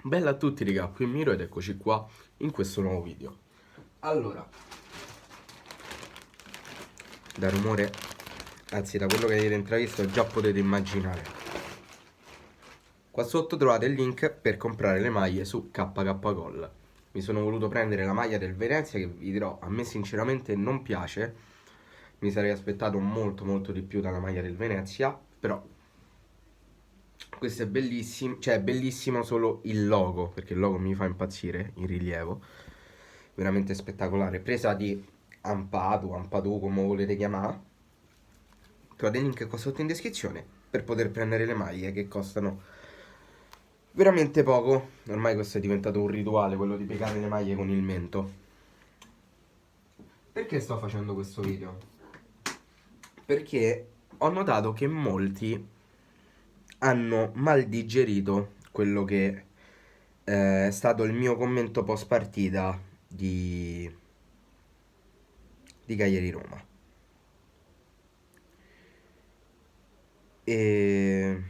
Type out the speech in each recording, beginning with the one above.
Bella a tutti raga, qui è Miro ed eccoci qua in questo nuovo video. Allora, da rumore, anzi da quello che avete intravisto già potete immaginare. Qua sotto trovate il link per comprare le maglie su KKGold. Mi sono voluto prendere la maglia del Venezia che vi dirò, a me sinceramente non piace. Mi sarei aspettato molto di più dalla maglia del Venezia, però questo è bellissimo, cioè è bellissimo solo il logo, perché il logo mi fa impazzire, in rilievo, veramente spettacolare, presa di Ampadu, come volete chiamare. Trovate il link qua sotto in descrizione per poter prendere le maglie che costano veramente poco. Ormai questo è diventato un rituale, quello di piegare le maglie con il mento. Perché sto facendo questo video? Perché ho notato che molti hanno mal digerito quello che è stato il mio commento post partita di Cagliari Roma. E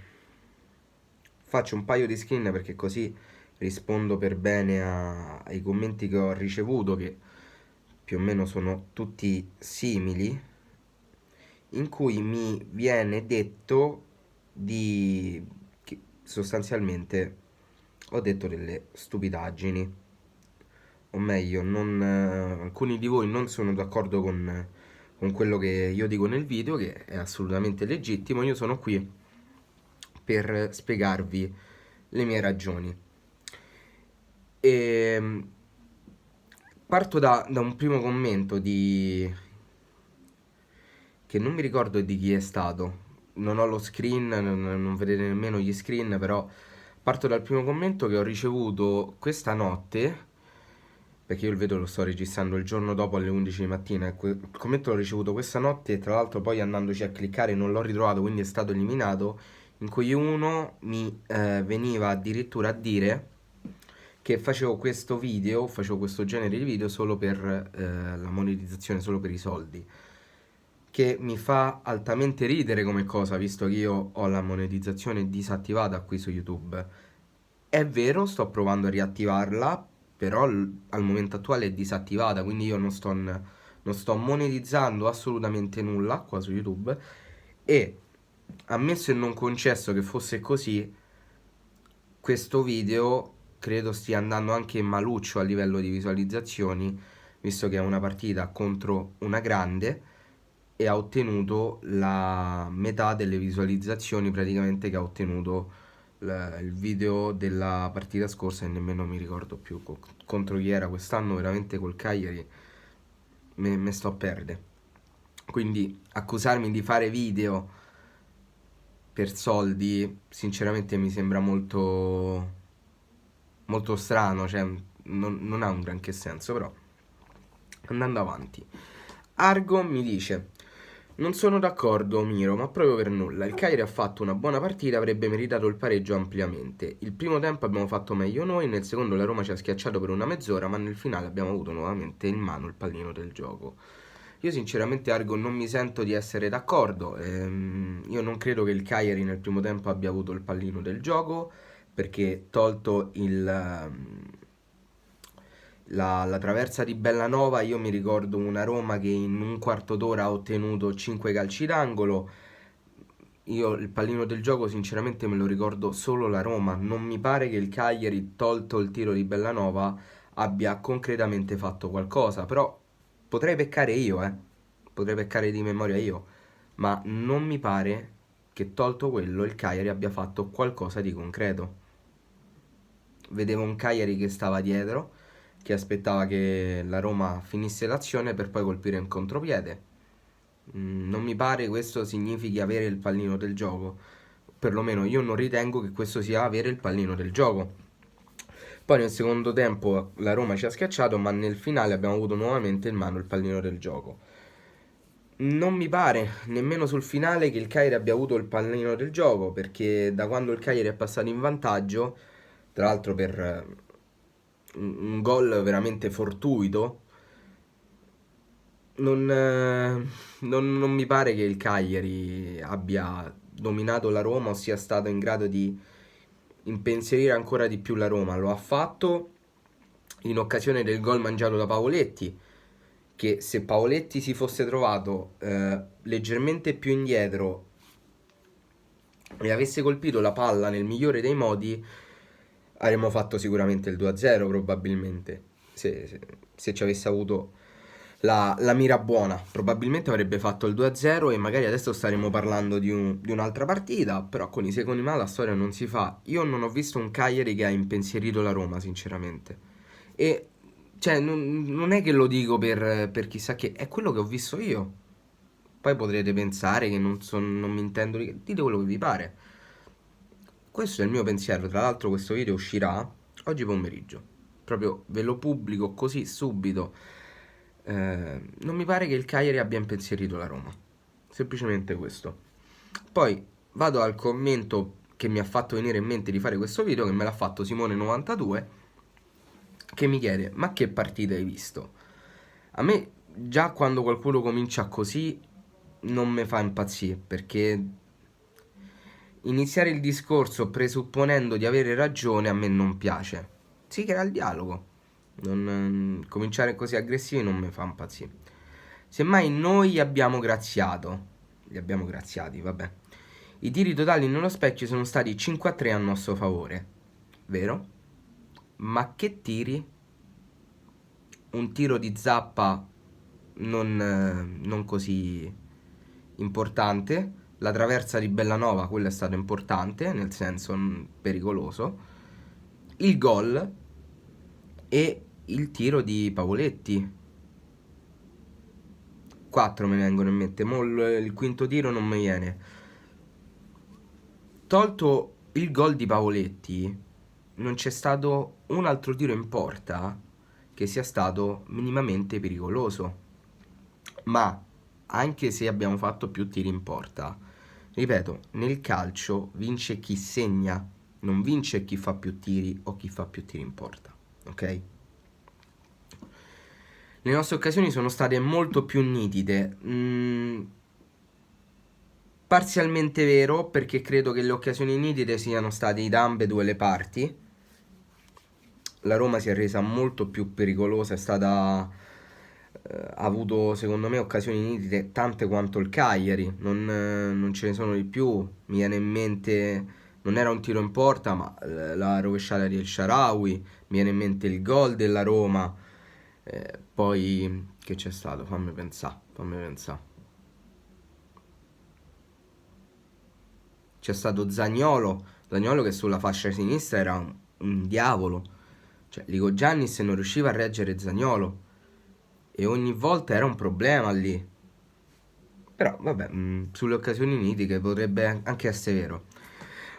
faccio un paio di screen perché così rispondo per bene ai commenti che ho ricevuto, che più o meno sono tutti simili, in cui mi viene detto che sostanzialmente ho detto delle stupidaggini, o meglio, alcuni di voi non sono d'accordo con quello che io dico nel video, che è assolutamente legittimo. Io sono qui per spiegarvi le mie ragioni. E parto da un primo commento che non mi ricordo di chi è stato. Non ho lo screen, non vedete nemmeno gli screen, però parto dal primo commento che ho ricevuto questa notte, perché io il video lo sto registrando il giorno dopo alle 11 di mattina. Il commento l'ho ricevuto questa notte e tra l'altro poi andandoci a cliccare non l'ho ritrovato, quindi è stato eliminato, in cui uno mi veniva addirittura a dire che facevo questo genere di video solo per la monetizzazione, solo per i soldi, che mi fa altamente ridere come cosa, visto che io ho la monetizzazione disattivata qui su YouTube. È vero, sto provando a riattivarla, però al momento attuale è disattivata, quindi io non sto monetizzando assolutamente nulla qua su YouTube. E ammesso e non concesso che fosse così, questo video credo stia andando anche maluccio a livello di visualizzazioni, visto che è una partita contro una grande e ha ottenuto la metà delle visualizzazioni praticamente che ha ottenuto il video della partita scorsa, e nemmeno mi ricordo più contro chi era quest'anno. Veramente col Cagliari me sto a perdere. Quindi accusarmi di fare video per soldi sinceramente mi sembra molto strano, cioè non ha un granché senso. Però andando avanti, Argo mi dice: non sono d'accordo Miro, ma proprio per nulla. Il Cagliari ha fatto una buona partita, avrebbe meritato il pareggio ampiamente. Il primo tempo abbiamo fatto meglio noi, nel secondo la Roma ci ha schiacciato per una mezz'ora, ma nel finale abbiamo avuto nuovamente in mano il pallino del gioco. Io sinceramente Argo non mi sento di essere d'accordo. Io non credo che il Cagliari nel primo tempo abbia avuto il pallino del gioco, perché tolto la traversa di Bellanova, io mi ricordo una Roma che in un quarto d'ora ha ottenuto 5 calci d'angolo. Io il pallino del gioco sinceramente me lo ricordo solo la Roma. Non mi pare che il Cagliari, tolto il tiro di Bellanova, abbia concretamente fatto qualcosa. Però potrei peccare io, potrei peccare di memoria io, ma non mi pare che, tolto quello, il Cagliari abbia fatto qualcosa di concreto. Vedevo un Cagliari che stava dietro, che aspettava che la Roma finisse l'azione per poi colpire in contropiede. Non mi pare questo significhi avere il pallino del gioco. Perlomeno io non ritengo che questo sia avere il pallino del gioco. Poi nel secondo tempo la Roma ci ha schiacciato, ma nel finale abbiamo avuto nuovamente in mano il pallino del gioco. Non mi pare nemmeno sul finale che il Cagliari abbia avuto il pallino del gioco, perché da quando il Cagliari è passato in vantaggio, tra l'altro per un gol veramente fortuito, non mi pare che il Cagliari abbia dominato la Roma o sia stato in grado di impensierire ancora di più la Roma. Lo ha fatto in occasione del gol mangiato da Pavoletti, che se Pavoletti si fosse trovato leggermente più indietro e avesse colpito la palla nel migliore dei modi, avremmo fatto sicuramente il 2-0 probabilmente. Se ci avesse avuto la mira buona, probabilmente avrebbe fatto il 2-0 e magari adesso staremo parlando di un'altra partita, però con i secondi ma la storia non si fa. Io non ho visto un Cagliari che ha impensierito la Roma, sinceramente. E cioè, non è che lo dico per chissà che, è quello che ho visto io. Poi potrete pensare che non mi intendo, dite quello che vi pare. Questo è il mio pensiero, tra l'altro questo video uscirà oggi pomeriggio. Proprio ve lo pubblico così subito. Non mi pare che il Cagliari abbia impensierito la Roma. Semplicemente questo. Poi vado al commento che mi ha fatto venire in mente di fare questo video, che me l'ha fatto Simone92, che mi chiede: ma che partita hai visto? A me già quando qualcuno comincia così non mi fa impazzire, perché iniziare il discorso presupponendo di avere ragione a me non piace. Si crea il dialogo. Cominciare così aggressivi non mi fa impazzire. Semmai noi abbiamo graziato. Li abbiamo graziati, vabbè. I tiri totali nello specchio sono stati 5-3 a nostro favore. Vero? Ma che tiri? Un tiro di Zappa non così importante. La traversa di Bellanova, quello è stato importante, nel senso pericoloso. Il gol e il tiro di Pavoletti. 4 me ne vengono in mente. Il quinto tiro non mi viene. Tolto il gol di Pavoletti, non c'è stato un altro tiro in porta che sia stato minimamente pericoloso. Ma anche se abbiamo fatto più tiri in porta, ripeto, nel calcio vince chi segna, non vince chi fa più tiri o chi fa più tiri in porta, ok? Le nostre occasioni sono state molto più nitide. Parzialmente vero, perché credo che le occasioni nitide siano state da ambedue le parti. La Roma si è resa molto più pericolosa, ha avuto secondo me occasioni nitide tante quanto il Cagliari, non ce ne sono di più. Mi viene in mente, non era un tiro in porta, ma la rovesciata di El Shaarawy, mi viene in mente il gol della Roma. Poi che c'è stato? Fammi pensare. C'è stato Zaniolo che sulla fascia sinistra era un diavolo. Cioè, Ligo Giannis non riusciva a reggere Zaniolo e ogni volta era un problema lì. Però, vabbè, sulle occasioni nitiche potrebbe anche essere vero.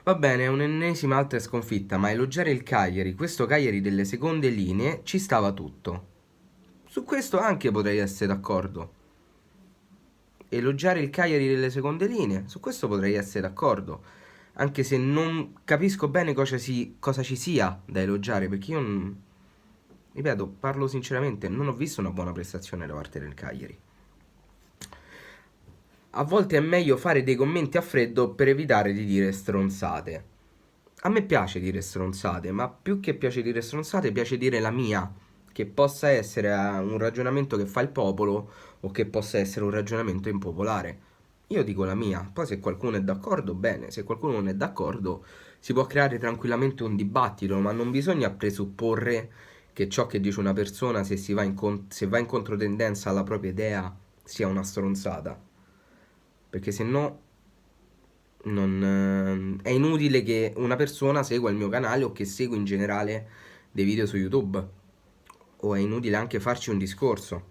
Va bene, è un'ennesima altra sconfitta, ma elogiare il Cagliari, questo Cagliari delle seconde linee, ci stava tutto. Su questo anche potrei essere d'accordo. Elogiare il Cagliari delle seconde linee, su questo potrei essere d'accordo. Anche se non capisco bene cosa ci sia da elogiare, perché io, ripeto, parlo sinceramente, non ho visto una buona prestazione da parte del Cagliari. A volte è meglio fare dei commenti a freddo per evitare di dire stronzate. A me piace dire stronzate, ma più che piace dire stronzate, piace dire la mia, che possa essere un ragionamento che fa il popolo o che possa essere un ragionamento impopolare. Io dico la mia, poi se qualcuno è d'accordo, bene, se qualcuno non è d'accordo, si può creare tranquillamente un dibattito, ma non bisogna presupporre che ciò che dice una persona, se va in controtendenza alla propria idea, sia una stronzata. Perché se no è inutile che una persona segua il mio canale o che segua in generale dei video su YouTube. O è inutile anche farci un discorso.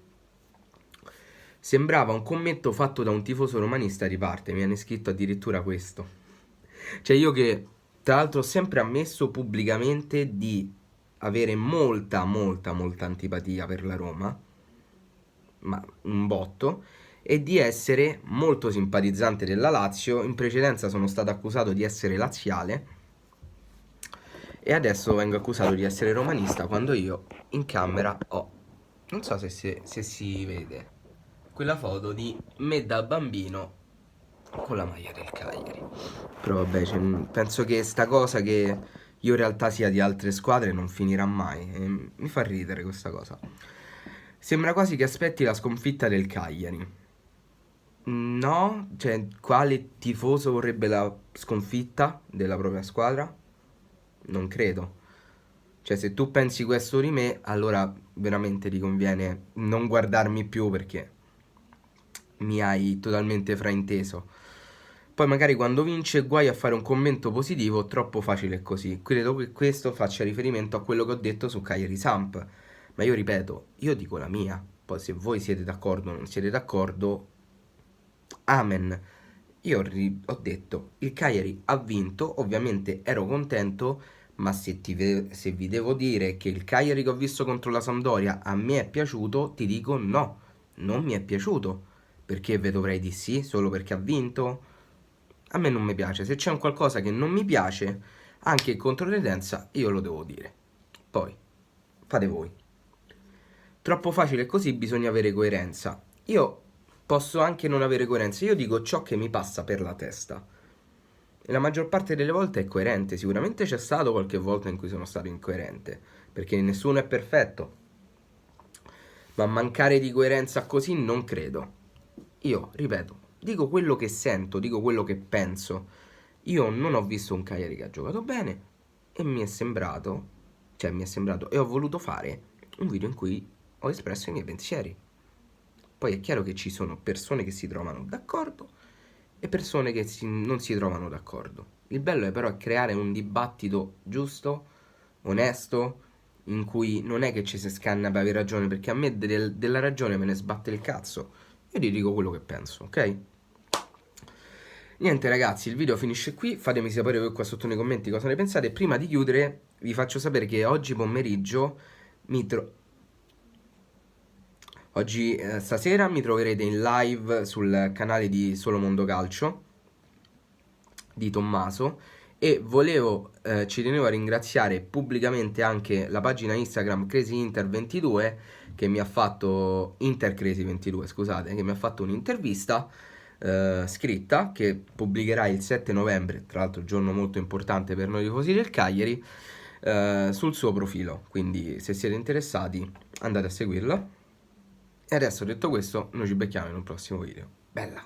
Sembrava un commento fatto da un tifoso romanista di parte, mi hanno scritto addirittura questo. Cioè io che tra l'altro ho sempre ammesso pubblicamente di avere molta antipatia per la Roma, ma un botto, e di essere molto simpatizzante della Lazio. In precedenza sono stato accusato di essere laziale e adesso vengo accusato di essere romanista quando io in camera ho, non so se si vede, quella foto di me da bambino con la maglia del Cagliari. Però vabbè, penso che sta cosa che io in realtà sia di altre squadre non finirà mai. E mi fa ridere questa cosa. Sembra quasi che aspetti la sconfitta del Cagliari. No, cioè, quale tifoso vorrebbe la sconfitta della propria squadra? Non credo. Cioè, se tu pensi questo di me, allora veramente ti conviene non guardarmi più perché mi hai totalmente frainteso. Poi magari quando vince guai a fare un commento positivo, troppo facile così. Credo che questo faccia riferimento a quello che ho detto su Cagliari Samp. Ma io ripeto, io dico la mia. Poi se voi siete d'accordo o non siete d'accordo, amen. Io ho detto, il Cagliari ha vinto, ovviamente ero contento, ma se vi devo dire che il Cagliari che ho visto contro la Sampdoria a me è piaciuto, ti dico no, non mi è piaciuto. Perché ve dovrei dire sì, solo perché ha vinto? A me non mi piace. Se c'è un qualcosa che non mi piace, anche in controtendenza, io lo devo dire. Poi, fate voi. Troppo facile così, bisogna avere coerenza. Io posso anche non avere coerenza, io dico ciò che mi passa per la testa. E la maggior parte delle volte è coerente. Sicuramente c'è stato qualche volta in cui sono stato incoerente, perché nessuno è perfetto. Ma mancare di coerenza così non credo. Io, ripeto, dico quello che sento, dico quello che penso. Io non ho visto un Cagliari che ha giocato bene e mi è sembrato, e ho voluto fare un video in cui ho espresso i miei pensieri. Poi è chiaro che ci sono persone che si trovano d'accordo e persone che non si trovano d'accordo. Il bello è però creare un dibattito giusto, onesto, in cui non è che ci si scanna per avere ragione, perché a me della ragione me ne sbatte il cazzo. Io ti dico quello che penso, ok? Niente ragazzi, il video finisce qui, fatemi sapere voi qua sotto nei commenti cosa ne pensate. Prima di chiudere vi faccio sapere che oggi pomeriggio stasera mi troverete in live sul canale di Solo Mondo Calcio di Tommaso e ci tenevo a ringraziare pubblicamente anche la pagina Instagram CrazyInter22 che mi ha fatto InterCrazy22, scusate, che mi ha fatto un'intervista scritta che pubblicherà il 7 novembre, tra l'altro giorno molto importante per noi tifosi del Cagliari, sul suo profilo, quindi se siete interessati andate a seguirla. E adesso detto questo, noi ci becchiamo in un prossimo video. Bella!